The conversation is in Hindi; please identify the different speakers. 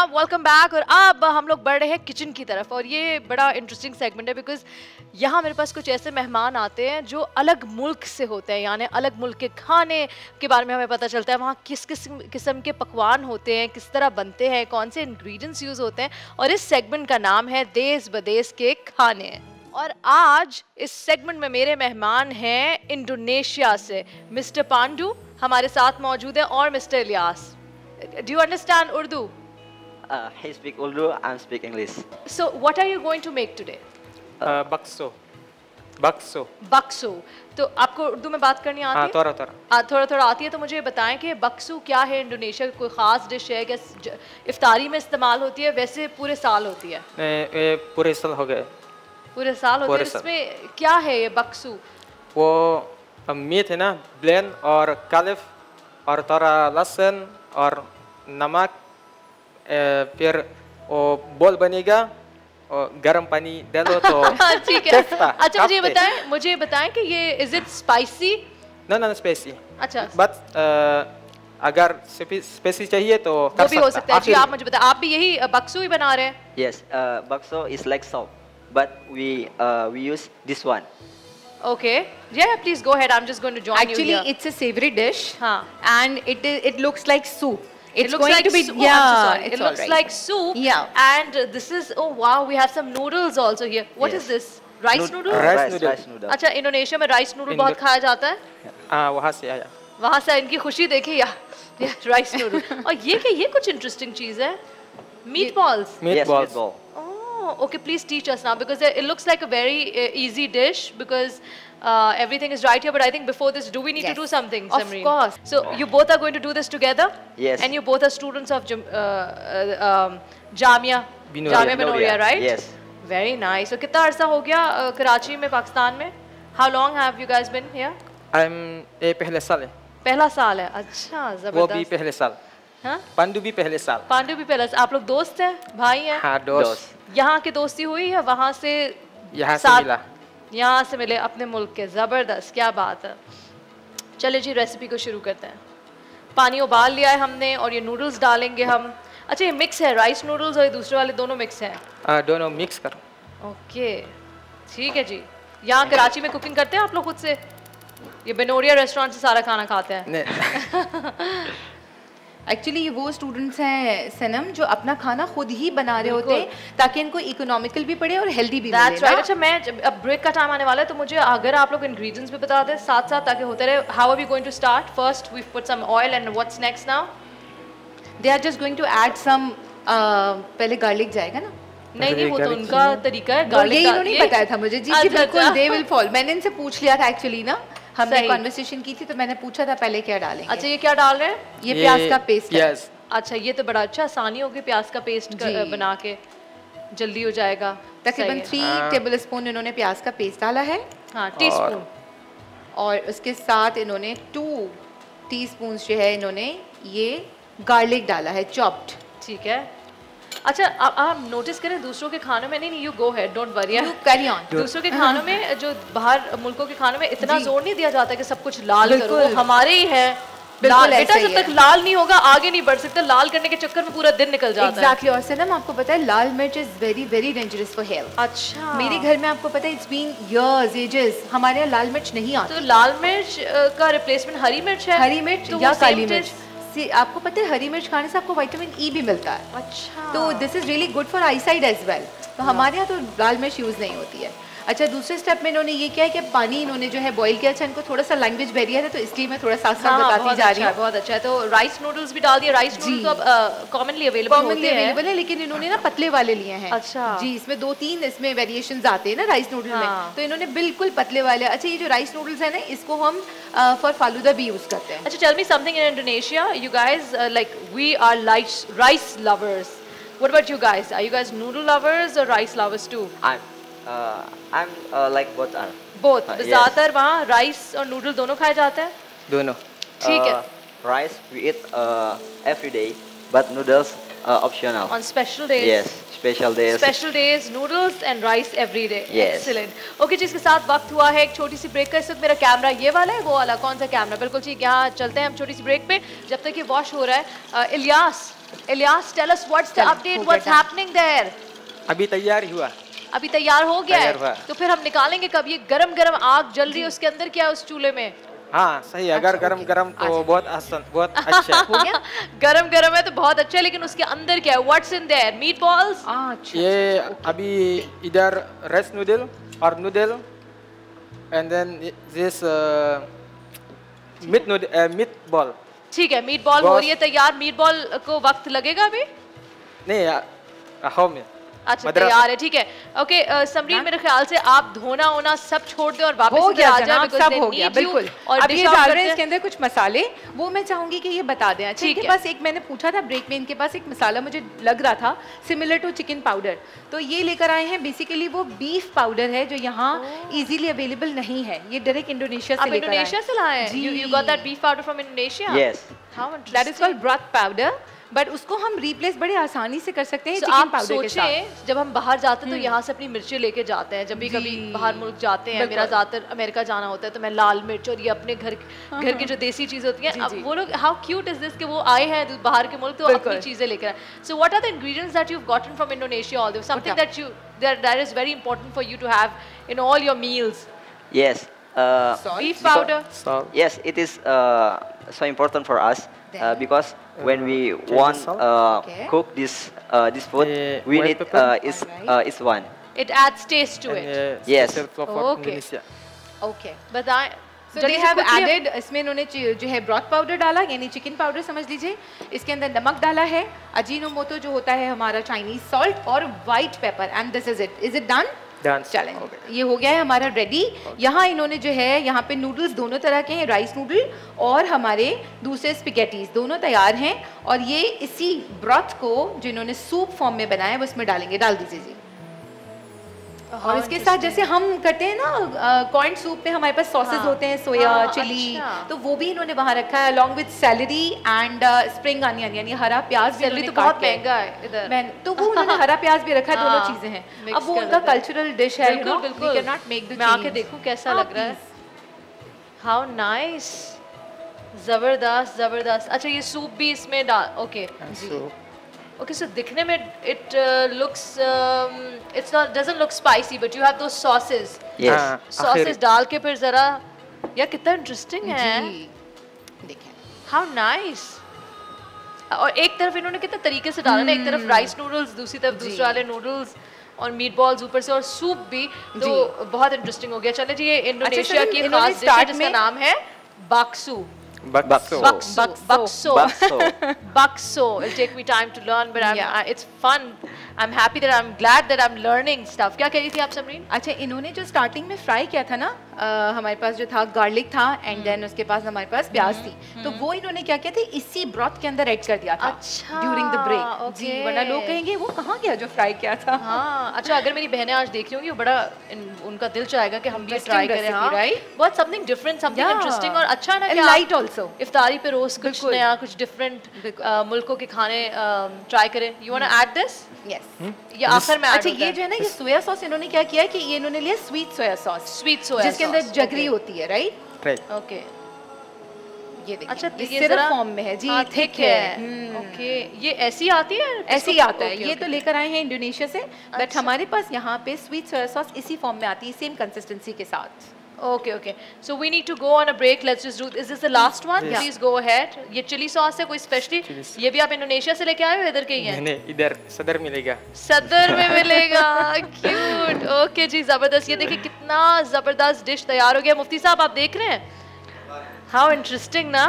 Speaker 1: जनाब, वेलकम बैक। और अब हम लोग बढ़ रहे हैं किचन की तरफ और ये बड़ा इंटरेस्टिंग सेगमेंट है बिकॉज यहाँ मेरे पास कुछ ऐसे मेहमान आते हैं जो अलग मुल्क से होते हैं, यानी अलग मुल्क के खाने के बारे में हमें पता चलता है, वहाँ किस किस किस्म के पकवान होते हैं, किस तरह बनते हैं, कौन से इंग्रेडिएंट्स यूज़ होते हैं। और इस सेगमेंट का नाम है देश बदेश के खाने। और आज इस सेगमेंट में मेरे मेहमान हैं इंडोनेशिया से मिस्टर पांडू हमारे साथ मौजूद हैं और mister Ilyas. Do you understand Urdu?
Speaker 2: He speak Urdu, I speak English.
Speaker 1: So what are you going to make today?
Speaker 3: Bakso. Bakso.
Speaker 1: बक्सो। तो आपको उर्दू में बात करनी आती है?
Speaker 3: थोड़ा
Speaker 1: थोड़ा आती है। तो मुझे बताएं कि बक्सो क्या है, इंडोनेशिया की कोई ख़ास डिश है, क्या इफ्तारी में इस्तेमाल होती है, वैसे पूरे साल होती है?
Speaker 3: ये पूरे साल हो गए।
Speaker 1: पूरे साल होती है। इसमें क्या है ये बक्सो?
Speaker 3: वो मीट है ना, ब्लेंड और कालिफ और थोड़ा लहसुन और नमक, फिर वो बोल बनेगा और गर्म पानी डालो तो
Speaker 1: ठीक है। अच्छा मुझे बताएं कि ये इज इट स्पाइसी?
Speaker 3: ना स्पाइसी।
Speaker 1: अच्छा,
Speaker 3: बट अगर स्पाइसी चाहिए तो
Speaker 1: वो भी हो सकता है। जी आप मुझे बताएं, आप भी यही बक्सो ही बना रहे हैं?
Speaker 2: Yes, bakso is like soup, but we use this one.
Speaker 1: Okay, yeah, please go ahead. I'm just going to join you here.
Speaker 4: Actually, it's a savory dish, and it looks like soup.
Speaker 1: It looks like soup.
Speaker 4: Yeah,
Speaker 1: it looks like soup.
Speaker 4: Yeah.
Speaker 1: And this is, oh wow, we have some noodles also here. What is this? Rice noodles?
Speaker 2: Rice noodle.
Speaker 1: अच्छा, इंडोनेशिया में राइस नूडल बहुत खाया जाता है?
Speaker 3: हाँ, वहाँ से आया।
Speaker 1: वहाँ से इनकी खुशी देखिए या राइस नूडल। और ये कुछ इंटरेस्टिंग चीज़ है। Meat balls?
Speaker 2: Yes, meatball.
Speaker 1: Okay, please teach us now because it looks like a very easy dish because everything is right here. But I think before this, do we need to do something, Samreen?
Speaker 4: Of course.
Speaker 1: So you both are going to do this together?
Speaker 2: Yes.
Speaker 1: And you both are students of Jamia Binoria, right?
Speaker 2: Yes.
Speaker 1: Very nice. So कितना अर्सा हो गया कराची में, पाकिस्तान में? How long have you guys been here?
Speaker 3: ये पहले साल है।
Speaker 1: पहला साल है। अच्छा, जबरदस्त।
Speaker 3: वो भी पहले साल।
Speaker 1: हाँ?
Speaker 3: पांडू भी पहले साल।
Speaker 1: पांडू भी पहले साल। आप लोग दोस्त हैं, भाई हैं?
Speaker 3: हाँ, दोस्त।
Speaker 1: यहाँ की दोस्ती हुई है, वहाँ से
Speaker 3: यहाँ से मिला।
Speaker 1: यहाँ से मिले अपने मुल्क के। ज़बरदस्त, क्या बात है। चलिए जी, रेसिपी को शुरू करते हैं। पानी उबाल लिया है हमने और ये नूडल्स डालेंगे हम। अच्छा, ये मिक्स है, राइस नूडल्स और ये दूसरे वाले दोनों मिक्स हैं?
Speaker 3: दोनों मिक्स करो।
Speaker 1: ओके, ठीक है जी। यहाँ कराची में कुकिंग करते हैं आप लोग खुद से? ये बिनोरिया रेस्टोरेंट से सारा खाना खाते हैं?
Speaker 4: एक्चुअली ये वो स्टूडेंट्स हैं सनम जो अपना खाना खुद ही बना रहे होते हैं ताकि इनको इकोनॉमिकल भी पड़े और हेल्दी भी मिले।
Speaker 1: राइट। अच्छा, मैं अब ब्रेक का टाइम आने वाला है तो मुझे अगर आप लोग इंग्रेडिएंट्स भी बता दें साथ साथ ताकि होते रहे। How are we going to start? First we put some oil and what's next now?
Speaker 4: They are just going to add some, पहले गार्लिक जाएगा ना?
Speaker 1: नहीं, वो तो उनका तरीका है। गार्लिक
Speaker 4: का नहीं बताया था मुझे। जी बिल्कुल, दे विल फॉलो। मैंने इनसे पूछ लिया था एक्चुअली ना, हमने कन्वर्सेशन की थी तो मैंने पूछा था पहले क्या डालेंगे।
Speaker 1: अच्छा, ये क्या डाल रहे हैं?
Speaker 4: ये प्याज का पेस्ट है।
Speaker 1: अच्छा, ये तो बड़ा अच्छा आसानी होगी प्याज का पेस्ट बना के, जल्दी हो जाएगा।
Speaker 4: तकरीबन 3 टेबलस्पून इन्होंने प्याज का पेस्ट डाला है।
Speaker 1: हाँ, टीस्पून।
Speaker 4: और उसके साथ इन्होंने 2 टीस्पून जो है इन्होंने ये गार्लिक डाला है, चॉप्ड।
Speaker 1: ठीक है। अच्छा, आप नोटिस करें दूसरों के खानों में, नहीं you go head, don't worry,
Speaker 4: carry on.
Speaker 1: दूसरों के खानों में, जो बाहर मुल्कों के खानों में इतना जोर नहीं दिया जाता कि सब कुछ लाल करो। हमारे ही है बेटा, जब तक लाल नहीं होगा आगे नहीं बढ़ सकते। लाल करने के चक्कर में पूरा दिन निकल जाता है।
Speaker 4: एग्जैक्टली। और सनम आपको पता है लाल मिर्च is very very dangerous for health.
Speaker 1: अच्छा,
Speaker 4: मेरे घर में आपको पता है इट्स बीन इयर्स एजेस हमारे यहाँ लाल मिर्च नहीं आती।
Speaker 1: तो लाल मिर्च का रिप्लेसमेंट हरी मिर्च है?
Speaker 4: हरी मिर्च या काली मिर्च। आपको पता है हरी मिर्च खाने से आपको विटामिन ई भी मिलता है।
Speaker 1: अच्छा,
Speaker 4: तो this is really good for eyesight as well. तो हमारे यहाँ तो लाल मिर्च यूज नहीं होती है। अच्छा, दूसरे स्टेप में इन्होंने ये किया है कि पानी इन्होंने जो है बॉईल किया। अच्छा, इनको थोड़ा सा लैंग्वेज बैरियर है तो इसलिए मैं थोड़ा साथ साथ बताती जा रही हूँ।
Speaker 1: बहुत अच्छा है। तो राइस नूडल्स भी डाल दिए। राइस नूडल्स अब कॉमनली अवेलेबल
Speaker 4: है, लेकिन इन्होंने ना पतले वाले लिए हैं।
Speaker 1: अच्छा
Speaker 4: जी, इसमें 2-3 इसमें वेरिएशंस आते हैं ना राइस नूडल में, तो इन्होंने बिल्कुल पतले वाले। अच्छा, ये जो राइस नूडल्स है ना, इसको हम फॉर फालूदा भी यूज करते हैं।
Speaker 1: अच्छा, tell me something in Indonesia, you guys like we are like rice lovers. What about you guys? Are you guys noodle lovers और rice lovers too?
Speaker 2: I'm like both are.
Speaker 1: Both. ज़्यादातर वहाँ राइस और नूडल दोनों खाए जाते हैं?
Speaker 3: दोनों।
Speaker 1: ठीक है।
Speaker 2: Rice we eat every day, but noodles optional.
Speaker 1: On special days.
Speaker 2: Yes, special days.
Speaker 1: Special days, noodles and rice every day.
Speaker 2: Yes.
Speaker 1: Excellent. Okay जी, इसके साथ वक्त हुआ है एक छोटी सी ब्रेक का। इस वक्त मेरा कैमरा ये वाला है, वो वाला कौन सा कैमरा? बिल्कुल ठीक। यहाँ चलते हैं हम छोटी सी ब्रेक पे जब तक ये वॉश हो रहा है। Ilyas, Ilyas, tell us what's the
Speaker 4: चलो,
Speaker 1: अपडेट,
Speaker 4: हो
Speaker 1: व्हाट्स
Speaker 4: गया।
Speaker 1: Happening there?
Speaker 3: अभी तैयार ही हुआ।
Speaker 1: अभी तैयार हो गया
Speaker 3: तैयार हुआ।
Speaker 1: है, तो फिर हम निकालेंगे कब? ये गरम गरम आग जल रही है, उसके अंदर क्या है उस चूल्हे में?
Speaker 3: हाँ सही है, अगर
Speaker 4: अच्छा,
Speaker 3: गरम
Speaker 4: ओके।
Speaker 3: गरम तो
Speaker 4: अच्छा।
Speaker 3: बहुत आसान, बहुत अच्छा है।
Speaker 4: हो गया?
Speaker 1: गरम गरम है तो बहुत अच्छा है, लेकिन उसके अंदर क्या है? What's in there? Meat balls?
Speaker 4: अच्छा,
Speaker 3: ये अभी इधर राइस नूडल और noodle and then this meat ball.
Speaker 1: ठीक है, मीट बॉल हो रही है तैयार। मीट बॉल को वक्त लगेगा अभी?
Speaker 3: नहीं होम में।
Speaker 1: अच्छा
Speaker 3: मद्रास।
Speaker 1: तैयार है, ठीक है। ओके समरीन, मेरे ख्याल से आप धोना होना सब छोड़ दें और वापस
Speaker 4: हो
Speaker 1: इधर
Speaker 4: गया
Speaker 1: आ जाएं,
Speaker 4: जनाब,
Speaker 1: because
Speaker 4: सब
Speaker 1: they
Speaker 4: हो गया,
Speaker 1: need you।
Speaker 4: बिल्कुल।
Speaker 1: और
Speaker 4: अब
Speaker 1: dish
Speaker 4: ये
Speaker 1: out
Speaker 4: डाल
Speaker 1: करते
Speaker 4: रहे हैं
Speaker 1: हैं।
Speaker 4: इसके अंदर कुछ मसाले, वो मैं चाहूंगी कि ये बता दें। अच्छा,
Speaker 1: ठीक
Speaker 4: इनके
Speaker 1: है।
Speaker 4: पास एक मैंने पूछा था ब्रेक में, इनके पास एक मसाला मुझे लग रहा था सिमिलर टू चिकन पाउडर, तो ये लेकर आए हैं। बेसिकली वो बीफ पाउडर है जो यहाँ इजीली अवेलेबल नहीं है, ये डायरेक्ट इंडोनेशिया से
Speaker 1: आप
Speaker 4: लेकर आए
Speaker 1: इंडोनेशिया से लाए हैं?
Speaker 4: जी।
Speaker 1: You got that beef powder from Indonesia?
Speaker 2: Yes.
Speaker 1: How
Speaker 4: that is
Speaker 1: interesting।
Speaker 4: Called broth powder, but उसको हम रिप्लेस बड़े आसानी से कर सकते हैं
Speaker 1: So,
Speaker 4: चिकन
Speaker 1: आप
Speaker 4: पाउडर के साथ।
Speaker 1: सोचें जब हम बाहर जाते हैं तो यहाँ से अपनी मिर्चें लेके जाते हैं, जब भी कभी बाहर मुल्क जाते हैं। मेरा ज़्यादातर अमेरिका जाना होता है तो मैं लाल मिर्च और ये अपने घर की जो देसी चीज़ होती हैं, अब वो लोग हाउ क्यूट इज दिस कि वो आए हैं बाहर के मुल्क तो अपनी चीज़ें लेकर आए। So what are the ingredients that you have gotten from Indonesia all this, something that you that is very important for you to have in all your meals?
Speaker 2: Yes.
Speaker 1: Beef powder.
Speaker 3: Salt.
Speaker 2: Yes, it is so important for us
Speaker 4: Then?
Speaker 2: because when we want
Speaker 3: salt?
Speaker 4: Okay.
Speaker 2: cook this food,
Speaker 3: The
Speaker 2: we
Speaker 3: white
Speaker 2: need
Speaker 3: pepper?
Speaker 2: is one.
Speaker 1: It adds taste to
Speaker 3: And,
Speaker 1: it.
Speaker 2: Yes.
Speaker 3: special for
Speaker 1: Okay.
Speaker 3: Indonesia.
Speaker 4: Okay,
Speaker 1: बताएं।
Speaker 4: So
Speaker 1: जल्दी
Speaker 4: they
Speaker 1: से
Speaker 4: have
Speaker 1: quickly-
Speaker 4: added, इसमें इन्होंने जो है ब्रॉथ पाउडर डाला, यानी चिकन पाउडर समझ लीजिए। इसके अंदर नमक डाला है, अजीनोमोटो जो होता है हमारा चाइनीज सॉल्ट, और white paper, and this is it. Is it done?
Speaker 3: Done.
Speaker 4: चलें,
Speaker 3: Okay.
Speaker 4: ये हो गया है हमारा रेडी। यहाँ इन्होंने जो है यहाँ पे नूडल्स दोनों तरह के हैं, राइस नूडल और हमारे दूसरे स्पिगेटीज दोनों तैयार हैं, और ये इसी ब्रॉथ को जो इन्होंने सूप फॉर्म में बनाया है वो इसमें डालेंगे। डाल दीजिए जी। और इसके साथ जैसे हम करते हैं ना कॉर्न सूप में हमारे पास सॉसेज होते हैं, सोया, चिली,
Speaker 1: अच्छा।
Speaker 4: तो वो भी इन्होंने वहाँ रखा है along with salary and spring onion, यानी हरा प्याज भी
Speaker 1: सैलरी
Speaker 4: इन्होंने
Speaker 1: तो बहुत
Speaker 4: काट के-
Speaker 1: महंगा है इधर।
Speaker 4: तो वो उन्होंने हरा प्याज भी रखा है, दोनों
Speaker 1: हाँ,
Speaker 4: चीजें हैं।
Speaker 1: mix
Speaker 4: अब वो
Speaker 1: कर
Speaker 4: उनका
Speaker 1: लेते हैं।
Speaker 4: कल्चरल डिश है,
Speaker 1: बिल्कुल बिल्कुल।
Speaker 4: We can not make the
Speaker 1: मैं आके देखूं कैसा लग रहा है। हाउ नाइस, जबरदस्त जबरदस्त। अच्छा ये सूप भी इसमें डाल, ओके
Speaker 3: And so
Speaker 1: ओके। सो दिखने में it looks it's not doesn't look spicy, but you have those sauces.
Speaker 2: Yes.
Speaker 3: हाँ,
Speaker 1: सॉसेस
Speaker 3: आखिर-
Speaker 1: डाल के फिर जरा, यार कितना इंटरेस्टिंग है।
Speaker 4: जी, देखें।
Speaker 1: How nice. और एक तरफ इन्होंने कितने तरीके से डाला ना, एक तरफ राइस नूडल्स, दूसरी तरफ दूसरे वाले नूडल्स और मीट बॉल्स ऊपर से और सूप भी, तो बहुत इंटरेस्टिंग हो गया। चले जी, ये इंडोनेशिया
Speaker 4: सलीम,
Speaker 1: की
Speaker 4: इन्होंने
Speaker 1: खास डिश है
Speaker 4: start
Speaker 1: जिसका
Speaker 4: में-
Speaker 1: नाम है बाक्सू।
Speaker 3: Bakso.
Speaker 1: Bakso. Bakso.
Speaker 2: Bakso.
Speaker 1: Bakso. It'll take me time to learn, but it's fun. I'm happy that I'm glad that I'm learning stuff. क्या कह रही थी आप समरीन?
Speaker 4: अच्छा, इन्होंने जो स्टार्टिंग में फ्राई किया था ना, हमारे पास जो था गार्लिक था, एंड देन उसके पास हमारे पास प्याज थी, तो वो इन्होंने क्या किया था, इसी ब्रॉथ के अंदर ऐड कर दिया था
Speaker 1: अच्छा,
Speaker 4: ड्यूरिंग द ब्रेक। जी,
Speaker 1: okay.
Speaker 4: वरना लोग कहेंगे वो कहाँ गया जो फ्राई किया था।
Speaker 1: हाँ, अच्छा अगर मेरी बहनें आज देख रही होंगी, वो बड़ा उनका दिल चाहेगा कि हम भी
Speaker 4: Interesting
Speaker 1: ट्राई करें।
Speaker 4: recipe,
Speaker 1: हाँ,
Speaker 4: right?
Speaker 1: बहुत something different, something
Speaker 4: Yeah.
Speaker 1: Interesting और अच्छा है ना
Speaker 4: And
Speaker 1: कि
Speaker 4: light
Speaker 1: आप
Speaker 4: also.
Speaker 1: इफ्तारी पे रोज कुछ
Speaker 4: बिल्कुल।
Speaker 1: नया, कुछ डिफरेंट मुल्कों के खाने ट्राई करें। You want to add this?
Speaker 4: Yes.
Speaker 1: ये आखिर में
Speaker 4: अच्छा, ये जो है ना, ये सोया सॉस इन्होंने क्या किया है कि ये इन्होंने लिया स्वीट सोया सॉस,
Speaker 1: स्वीट सोया
Speaker 4: जिसके अंदर जगरी होती है, राइट?
Speaker 3: Right.
Speaker 1: ओके।
Speaker 4: ये देखिए,
Speaker 1: अच्छा
Speaker 4: ये
Speaker 1: ये
Speaker 4: सिरप
Speaker 1: जरा
Speaker 4: फॉर्म में है जी,
Speaker 1: हाँ,
Speaker 4: थिक
Speaker 1: thick
Speaker 4: है।
Speaker 1: ओके, ये ऐसी आती है?
Speaker 4: ऐसे ही आता है।
Speaker 1: ओके,
Speaker 4: ये
Speaker 1: ओके।
Speaker 4: तो लेकर आए हैं इंडोनेशिया से, बट
Speaker 1: अच्छा।
Speaker 4: हमारे पास यहाँ पे स्वीट सोया सॉस इसी फॉर्म में आती है, सेम कंसिस्टेंसी के साथ।
Speaker 1: Okay, okay. So we need to go on a break. Let's just do. Is this the last one?
Speaker 3: Yes.
Speaker 1: Please go ahead. ये चिली सॉस है कोई स्पेशली?
Speaker 3: Chili sauce.
Speaker 1: ये भी आप इंडोनेशिया से लेके आए हो, इधर के ही हैं?
Speaker 3: नहीं इधर सदर मिलेगा।
Speaker 1: सदर में मिलेगा। क्यूट। ओके जी, जबरदस्त। ये देखिए कितना जबरदस्त डिश तैयार हो गया। मुफ्ती साहब आप देख रहे हैं? हाउ इंटरेस्टिंग ना।